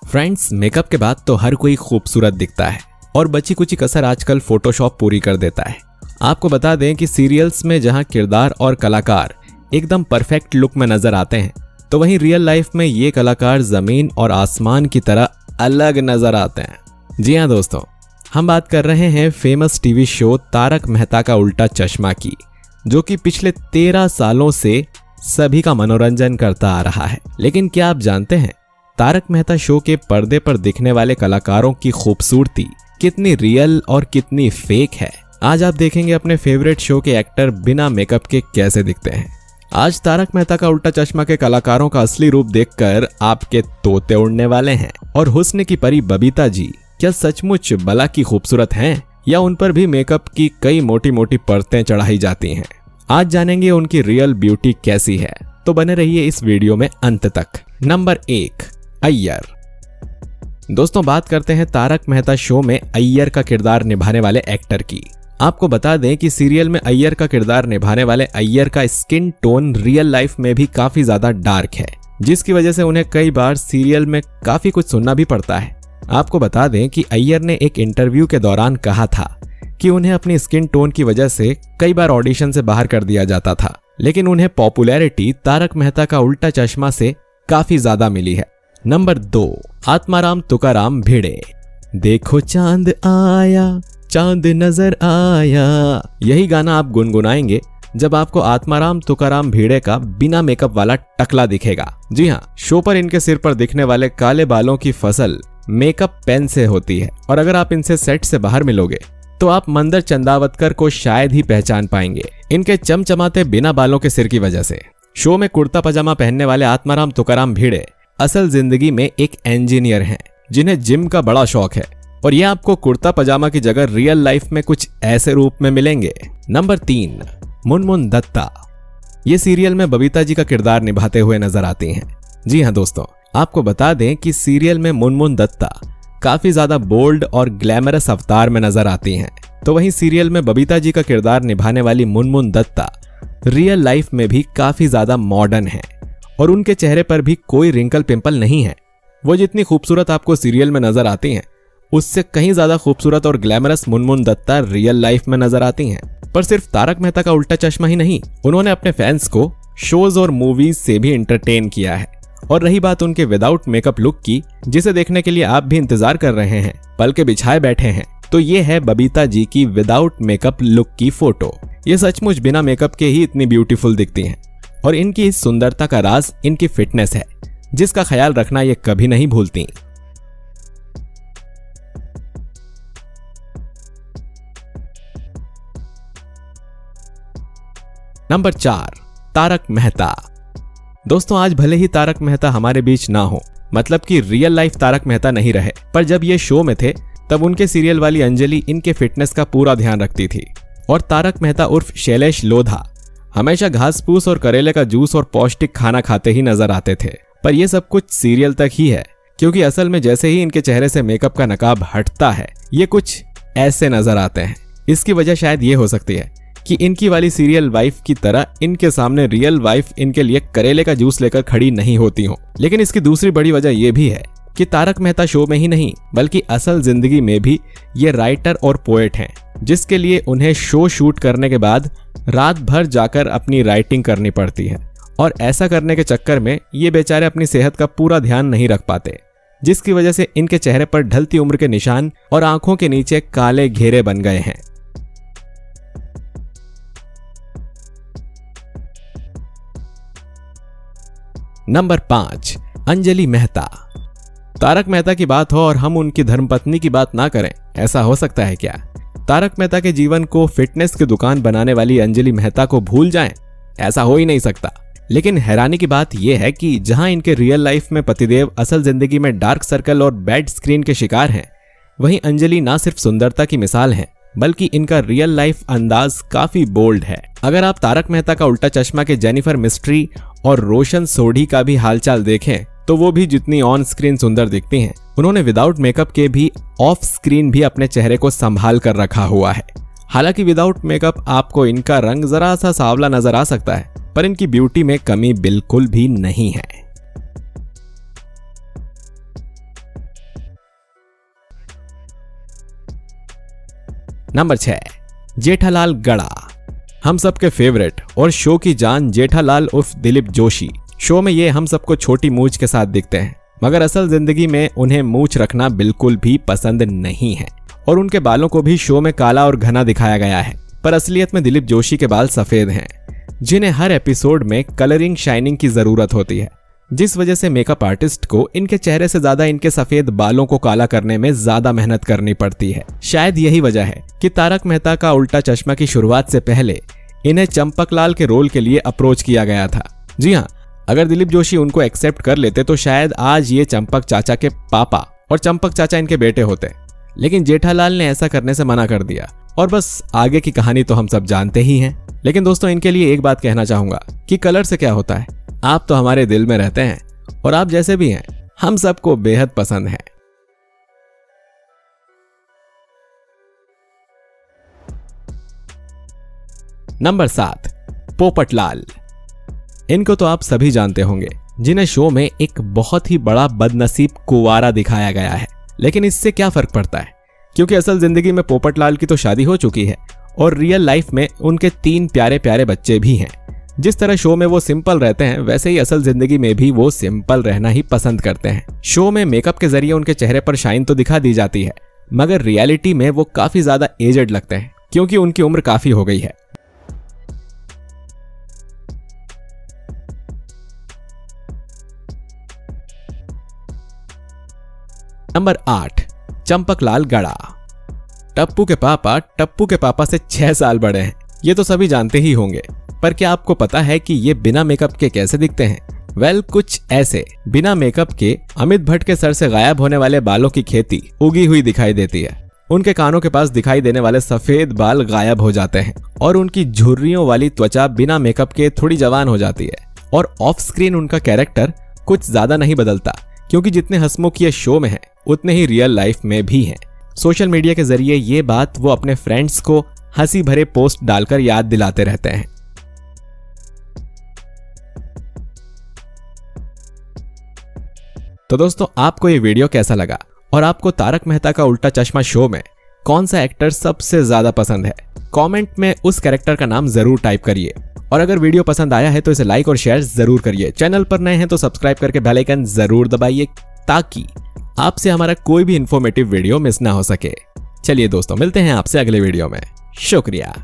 Friends, makeup के बाद तो हर कोई खूबसूरत दिखता है और बची कुची कसर आजकल फोटोशॉप पूरी कर देता है। आपको बता दें कि सीरियल्स में जहां किरदार और कलाकार एकदम परफेक्ट लुक में नजर आते हैं, तो वहीं रियल लाइफ में ये कलाकार जमीन और आसमान की तरह अलग नजर आते हैं। जी हाँ दोस्तों, हम बात कर रहे हैं famous TV show Taarak Mehta Ka Ooltah चश्मा की, जो कि पिछले 13 सालों से सभी का मनोरंजन करता आ रहा है। लेकिन क्या आप जानते हैं तारक मेहता शो के पर्दे पर दिखने वाले कलाकारों की खूबसूरती कितनी रियल और कितनी फेक है? आज आप देखेंगे अपने फेवरेट शो के एक्टर बिना मेकअप के कैसे दिखते हैं। आज तारक मेहता का उल्टा चश्मा के कलाकारों का असली रूप देखकर आपके तोते उड़ने वाले हैं। और हुस्न की परी बबीता जी क्या सचमुच बला की खूबसूरत हैं, या उन पर भी मेकअप की कई मोटी मोटी परतें चढ़ाई जाती हैं? आज जानेंगे उनकी रियल ब्यूटी कैसी है, तो बने रहिए इस वीडियो में अंत तक। नंबर 1, अय्यर। दोस्तों, बात करते हैं तारक मेहता शो में अय्यर का किरदार निभाने वाले एक्टर की। आपको बता दें कि सीरियल में अय्यर का किरदार निभाने वाले अय्यर का स्किन टोन रियल लाइफ में भी काफी ज्यादा डार्क है, जिसकी वजह से उन्हें कई बार सीरियल में काफी कुछ सुनना भी पड़ता है। आपको बता दें कि अय्यर ने एक इंटरव्यू के दौरान कहा था कि उन्हें अपनी स्किन टोन की वजह से कई बार ऑडिशन से बाहर कर दिया जाता था, लेकिन उन्हें पॉपुलैरिटी तारक मेहता का उल्टा चश्मा से काफी ज्यादा मिली है। नंबर 2, आत्माराम तुकाराम भिड़े। देखो चांद आया, चांद नजर आया, यही गाना आप गुनगुनाएंगे जब आपको आत्माराम तुकाराम भिड़े का बिना मेकअप वाला टकला दिखेगा। जी हाँ, शो पर इनके सिर पर दिखने वाले काले बालों की फसल मेकअप पेन से होती है, और अगर आप इनसे सेट से बाहर मिलोगे तो आप मंदर चंदावतकर को शायद ही पहचान पाएंगे इनके चमचमाते बिना बालों के सिर की वजह से। शो में कुर्ता पजामा पहनने वाले आत्माराम तुकाराम भिड़े असल जिंदगी में एक इंजीनियर हैं, जिन्हें जिम का बड़ा शौक है, और ये आपको कुर्ता पजामा की जगह रियल लाइफ में कुछ ऐसे रूप में मिलेंगे। नंबर 3, मुनमुन दत्ता। ये सीरियल में बबीता जी का किरदार निभाते हुए नजर आती हैं। जी हाँ दोस्तों, आपको बता दें कि सीरियल में मुनमुन दत्ता काफी ज्यादा बोल्ड और ग्लैमरस अवतार में नजर आती हैं, तो वहीं सीरियल में बबीता जी का किरदार निभाने वाली मुनमुन दत्ता रियल लाइफ में भी काफी ज्यादा मॉडर्न है, और उनके चेहरे पर भी कोई रिंकल पिंपल नहीं है। वो जितनी खूबसूरत आपको सीरियल में नजर आती हैं, उससे कहीं ज्यादा खूबसूरत और glamorous Munmun Dutta real life में नजर आती हैं। पर सिर्फ तारक मेहता का उल्टा चश्मा ही नहीं, उन्होंने अपने फैंस को शोज और मूवीज से भी एंटरटेन किया है। और रही बात उनके विदाउट मेकअप लुक की, जिसे देखने के लिए आप भी इंतजार कर रहे हैं, पल के बिछाए बैठे हैं, तो ये है बबीता जी की विदाउट मेकअप लुक की फोटो। ये सचमुच बिना मेकअप के ही इतनी ब्यूटीफुल दिखती हैं, और इनकी इस सुंदरता का राज इनकी फिटनेस है, जिसका ख्याल रखना ये कभी नहीं भूलती। नंबर 4, तारक मेहता। दोस्तों, आज भले ही तारक मेहता हमारे बीच ना हो, मतलब कि रियल लाइफ तारक मेहता नहीं रहे, पर जब ये शो में थे तब उनके सीरियल वाली अंजलि इनके फिटनेस का पूरा ध्यान रखती थी। और तारक मेहता उर्फ शैलेश लोधा हमेशा घास फूस और करेले का जूस और पौष्टिक खाना खाते ही नजर आते थे। पर यह सब कुछ सीरियल तक ही है, क्योंकि असल में जैसे ही इनके चेहरे से मेकअप का नकाब हटता है, ये कुछ ऐसे नजर आते हैं। इसकी वजह शायद ये हो सकती है कि इनकी वाली सीरियल वाइफ की तरह इनके सामने रियल वाइफ इनके लिए करेले का जूस लेकर खड़ी नहीं होती हो। लेकिन इसकी दूसरी बड़ी वजह यह भी है कि तारक मेहता शो में ही नहीं, बल्कि असल जिंदगी में भी ये राइटर और पोएट हैं, जिसके लिए उन्हें शो शूट करने के बाद रात भर जाकर अपनी राइटिंग करनी पड़ती है। और ऐसा करने के चक्कर में ये बेचारे अपनी सेहत का पूरा ध्यान नहीं रख पाते, जिसकी वजह से इनके चेहरे पर ढलती उम्र के निशान और आंखों के नीचे काले घेरे बन गए हैं। नंबर 5, अंजलि मेहता। तारक मेहता की बात हो और हम उनकी धर्मपत्नी की बात ना करें, ऐसा हो सकता है क्या? तारक मेहता के जीवन को फिटनेस की दुकान बनाने वाली अंजलि मेहता को भूल जाएं, ऐसा हो ही नहीं सकता। लेकिन हैरानी की बात यह है कि जहां इनके रियल लाइफ में पतिदेव असल जिंदगी में डार्क सर्कल और बैड स्क्रीन के शिकार हैं, वहीं अंजलि ना सिर्फ सुंदरता की मिसाल है, बल्कि इनका रियल लाइफ अंदाज काफी बोल्ड है। अगर आप तारक मेहता का उल्टा चश्मा के जेनिफर मिस्ट्री और रोशन सोढ़ी का भी हालचाल देखें, तो वो भी जितनी ऑन स्क्रीन सुंदर दिखती हैं, उन्होंने विदाउट मेकअप के भी ऑफ स्क्रीन भी अपने चेहरे को संभाल कर रखा हुआ है। हालांकि विदाउट मेकअप आपको इनका रंग जरा सा सांवला नजर आ सकता है, पर इनकी ब्यूटी में कमी बिल्कुल भी नहीं है। नंबर 6, जेठालाल गड़ा। हम सबके फेवरेट और शो की जान जेठालाल उर्फ दिलीप जोशी शो में ये हम सबको छोटी मूंछ के साथ दिखते हैं, मगर असल जिंदगी में उन्हें मूंछ रखना बिल्कुल भी पसंद नहीं है और उनके बालों को भी शो में काला और घना दिखाया गया है। पर असलियत में दिलीप जोशी के बाल सफेद हैं, जिन्हें हर एपिसोड में कलरिंग शाइनिंग की जरूरत होती है, जिस वजह से मेकअप आर्टिस्ट को इनके चेहरे से ज्यादा इनके सफेद बालों को काला करने में ज्यादा मेहनत करनी पड़ती है। शायद यही वजह है कि तारक मेहता का उल्टा चश्मा की शुरुआत से पहले इन्हें चंपकलाल के रोल के लिए अप्रोच किया गया था। जी हाँ, अगर दिलीप जोशी उनको एक्सेप्ट कर लेते तो शायद आज ये चंपक चाचा के पापा और चंपक चाचा इनके बेटे होते, लेकिन जेठालाल ने ऐसा करने से मना कर दिया और बस आगे की कहानी तो हम सब जानते ही हैं। लेकिन दोस्तों, इनके लिए एक बात कहना चाहूंगा कि कलर से क्या होता है, आप तो हमारे दिल में रहते हैं और आप जैसे भी हैं हम सबको बेहद पसंद है। नंबर 7, पोपटलाल। इनको तो आप सभी जानते होंगे, जिन्हें शो में एक बहुत ही बड़ा बदनसीब कुंवारा दिखाया गया है। लेकिन इससे क्या फर्क पड़ता है, क्योंकि असल जिंदगी में पोपटलाल की तो शादी हो चुकी है और रियल लाइफ में उनके 3 प्यारे प्यारे बच्चे भी हैं। जिस तरह शो में वो सिंपल रहते हैं, वैसे ही असल जिंदगी में भी वो सिंपल रहना ही पसंद करते हैं। शो में मेकअप के जरिए उनके चेहरे पर शाइन तो दिखा दी जाती है, मगर रियलिटी में वो काफी ज्यादा एजेड लगते हैं, क्योंकि उनकी उम्र काफी हो गई है। नंबर 8, चंपकलाल गड़ा। टप्पू के पापा से 6 साल बड़े हैं, ये तो सभी जानते ही होंगे। पर क्या आपको पता है कि ये बिना मेकअप के कैसे दिखते हैं? वेल, कुछ ऐसे। बिना मेकअप के अमित भट्ट के सर से गायब होने वाले बालों की खेती उगी हुई दिखाई देती है। उनके कानों के पास दिखाई देने वाले सफेद बाल गायब हो जाते हैं और उनकी झुर्रियों वाली त्वचा बिना मेकअप के थोड़ी जवान हो जाती है। और ऑफ स्क्रीन उनका कैरेक्टर कुछ ज्यादा नहीं बदलता, क्योंकि जितने हंसमुख ये शो में है उतने ही रियल लाइफ में भी हैं। सोशल मीडिया के जरिए ये बात वो अपने फ्रेंड्स को हंसी भरे पोस्ट डालकर याद दिलाते रहते हैं। तो दोस्तों, आपको ये वीडियो कैसा लगा और आपको तारक मेहता का उल्टा चश्मा शो में कौन सा एक्टर सबसे ज्यादा पसंद है? कमेंट में उस कैरेक्टर का नाम जरूर टाइप करिए। और अगर वीडियो पसंद आया है तो इसे लाइक और शेयर जरूर करिए। चैनल पर नए हैं तो सब्सक्राइब करके बेल आइकन जरूर दबाइए, ताकि आपसे हमारा कोई भी इंफॉर्मेटिव वीडियो मिस ना हो सके। चलिए दोस्तों, मिलते हैं आपसे अगले वीडियो में। शुक्रिया।